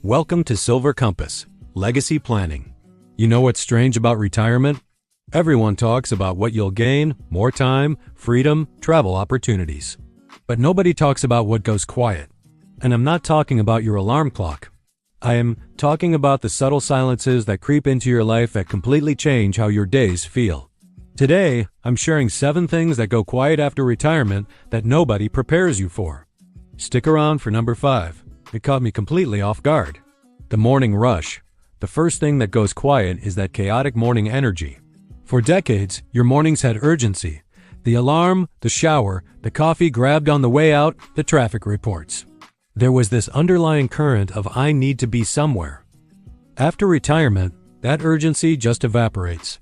Welcome to Silver Compass, Legacy Planning. You know what's strange about retirement? Everyone talks about what you'll gain, more time, freedom, travel opportunities. But nobody talks about what goes quiet. And I'm not talking about your alarm clock. I am talking about the subtle silences that creep into your life that completely change how your days feel. Today, I'm sharing 7 things that go quiet after retirement that nobody prepares you for. Stick around for number 5. It caught me completely off guard. The morning rush. The first thing that goes quiet is that chaotic morning energy. For decades, your mornings had urgency. The alarm, the shower, the coffee grabbed on the way out, the traffic reports. There was this underlying current of I need to be somewhere. After retirement, that urgency just evaporates.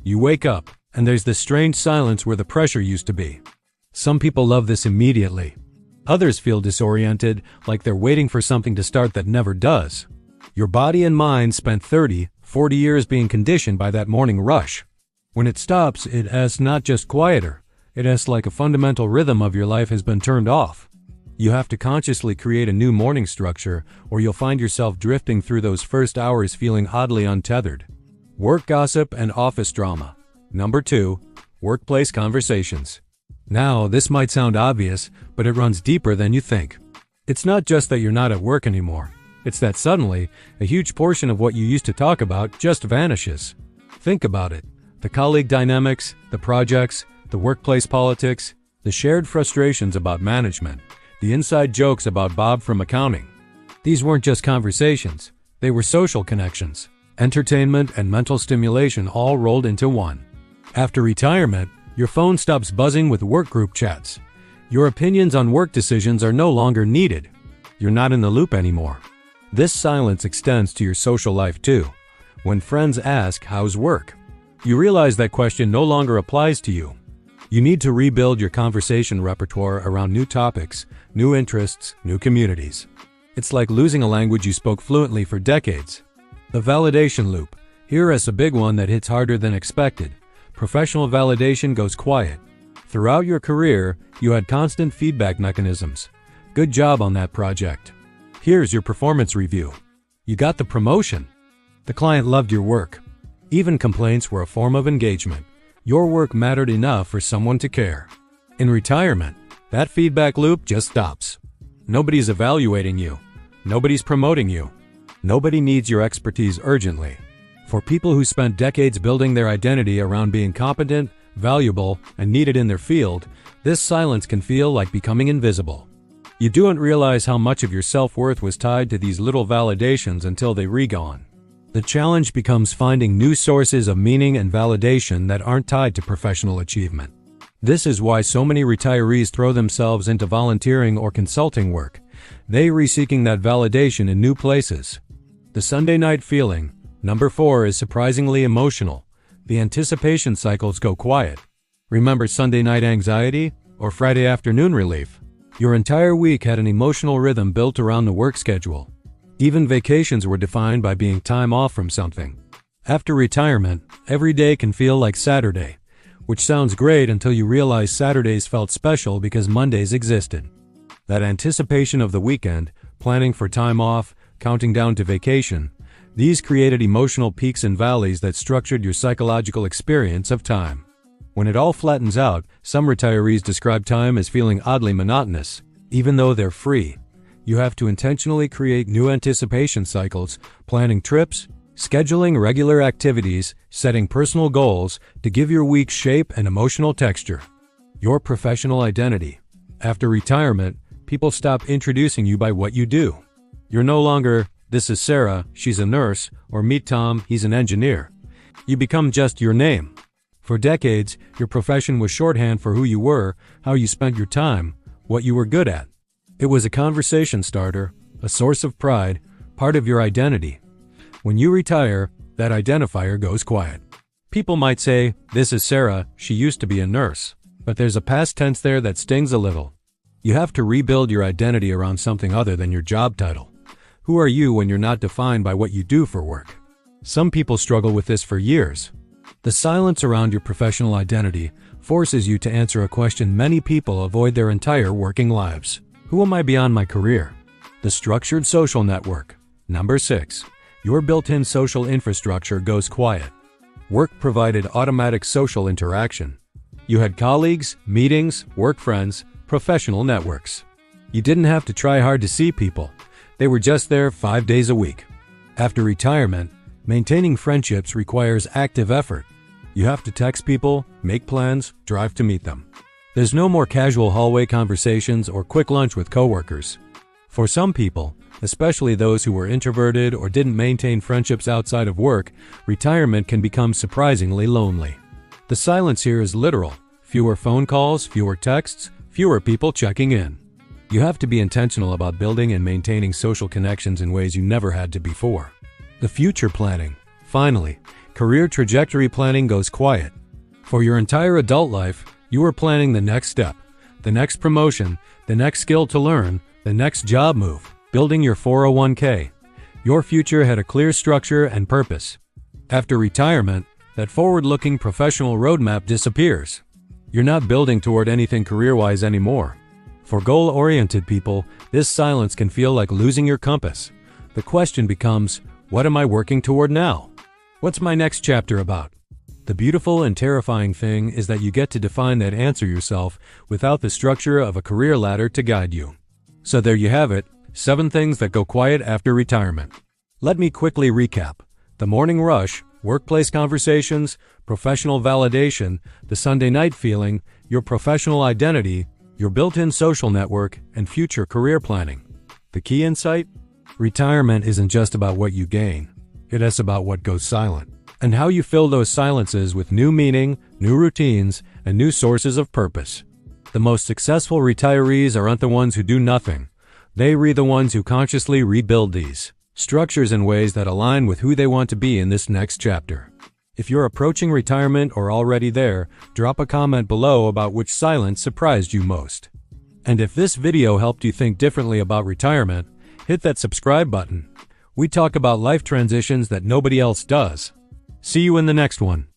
You wake up, and there's this strange silence where the pressure used to be. Some people love this immediately. Others feel disoriented, like they're waiting for something to start that never does. Your body and mind spent 30, 40 years being conditioned by that morning rush. When it stops, it asks not just quieter, it asks like a fundamental rhythm of your life has been turned off. You have to consciously create a new morning structure, or you'll find yourself drifting through those first hours feeling oddly untethered. Work gossip and office drama. Number 2, workplace conversations. Now, this might sound obvious, but it runs deeper than you think. It's not just that you're not at work anymore. It's that suddenly, a huge portion of what you used to talk about just vanishes. Think about it. The colleague dynamics, the projects, the workplace politics, the shared frustrations about management, the inside jokes about Bob from accounting. These weren't just conversations. They were social connections. Entertainment and mental stimulation all rolled into one. After retirement, your phone stops buzzing with work group chats. Your opinions on work decisions are no longer needed. You're not in the loop anymore. This silence extends to your social life too. When friends ask, "How's work?" you realize that question no longer applies to you. You need to rebuild your conversation repertoire around new topics, new interests, new communities. It's like losing a language you spoke fluently for decades. The validation loop. Here is a big one that hits harder than expected. Professional validation goes quiet. Throughout your career, you had constant feedback mechanisms. Good job on that project. Here's your performance review. You got the promotion. The client loved your work. Even complaints were a form of engagement. Your work mattered enough for someone to care. In retirement, that feedback loop just stops. Nobody's evaluating you. Nobody's promoting you. Nobody needs your expertise urgently. For people who spent decades building their identity around being competent, valuable, and needed in their field, this silence can feel like becoming invisible. You don't realize how much of your self-worth was tied to these little validations until they're gone. The challenge becomes finding new sources of meaning and validation that aren't tied to professional achievement. This is why so many retirees throw themselves into volunteering or consulting work. They're seeking that validation in new places. The Sunday night feeling. Number 4 is surprisingly emotional. The anticipation cycles go quiet. Remember Sunday night anxiety or Friday afternoon relief? Your entire week had an emotional rhythm built around the work schedule. Even vacations were defined by being time off from something. After retirement, every day can feel like Saturday, which sounds great until you realize Saturdays felt special because Mondays existed. That anticipation of the weekend, planning for time off, counting down to vacation, these created emotional peaks and valleys that structured your psychological experience of time. When it all flattens out, some retirees describe time as feeling oddly monotonous, even though they're free. You have to intentionally create new anticipation cycles, planning trips, scheduling regular activities, setting personal goals to give your week shape and emotional texture. Your professional identity. After retirement, people stop introducing you by what you do. You're no longer, "This is Sarah, she's a nurse," or "Meet Tom, he's an engineer." You become just your name. For decades, your profession was shorthand for who you were, how you spent your time, what you were good at. It was a conversation starter, a source of pride, part of your identity. When you retire, that identifier goes quiet. People might say, "This is Sarah, she used to be a nurse," but there's a past tense there that stings a little. You have to rebuild your identity around something other than your job title. Who are you when you're not defined by what you do for work? Some people struggle with this for years. The silence around your professional identity forces you to answer a question many people avoid their entire working lives. Who am I beyond my career? The structured social network. Number 6. Your built-in social infrastructure goes quiet. Work provided automatic social interaction. You had colleagues, meetings, work friends, professional networks. You didn't have to try hard to see people. They were just there 5 days a week. After retirement, maintaining friendships requires active effort. You have to text people, make plans, drive to meet them. There's no more casual hallway conversations or quick lunch with coworkers. For some people, especially those who were introverted or didn't maintain friendships outside of work, retirement can become surprisingly lonely. The silence here is literal. Fewer phone calls, fewer texts, fewer people checking in. You have to be intentional about building and maintaining social connections in ways you never had to before. The future planning. Finally, career trajectory planning goes quiet. For your entire adult life, you are planning the next step, the next promotion, the next skill to learn, the next job move, building your 401k. Your future had a clear structure and purpose. After retirement, that forward-looking professional roadmap disappears. You're not building toward anything career-wise anymore. For goal-oriented people, this silence can feel like losing your compass. The question becomes, what am I working toward now? What's my next chapter about? The beautiful and terrifying thing is that you get to define that answer yourself without the structure of a career ladder to guide you. So there you have it, 7 things that go quiet after retirement. Let me quickly recap. The morning rush, workplace conversations, professional validation, the Sunday night feeling, your professional identity, your built-in social network, and future career planning. The key insight? Retirement isn't just about what you gain. It is about what goes silent, and how you fill those silences with new meaning, new routines, and new sources of purpose. The most successful retirees aren't the ones who do nothing. They are the ones who consciously rebuild these structures in ways that align with who they want to be in this next chapter. If you're approaching retirement or already there, drop a comment below about which silence surprised you most. And if this video helped you think differently about retirement, hit that subscribe button. We talk about life transitions that nobody else does. See you in the next one.